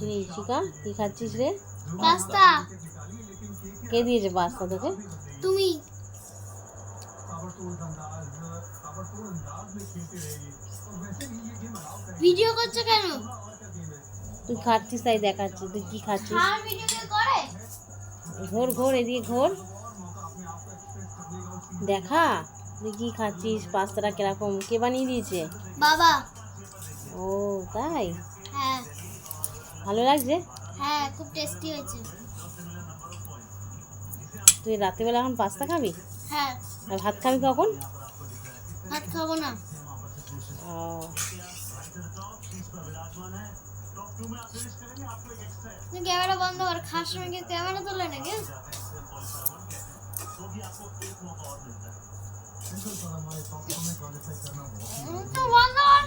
রে ইশিকা, কি খাচ্ছিস রে? পাস্তা। কে দিয়েছে পাস্তা তোকে? তুমি। ভিডিও করছো কেন? তুই খাচ্ছিস তাই দেখাচ্ছি, তুই কি খাচ্ছিস? আর ভিডিও কে করে? ঘোর ঘোর, এদিকে ঘোর, দেখা তুই কি খাচ্ছিস। পাস্তাটা কিরকম, কে বানিয়ে দিয়েছে? বাবা। ও তাই, হ্যাঁ ভালো লাগছে? হ্যাঁ, খুব টেস্টি হয়েছে। তুই রাত্রিবেলা এখন পাস্তা খাবি? হ্যাঁ। আর ভাত খাবি কখন? ভাত খাবো না। ও, তুই ক্যামেরা বন্ধ কর, খাস সময় কি ক্যামেরা তোলে নাকি? তো বন্ধ কর।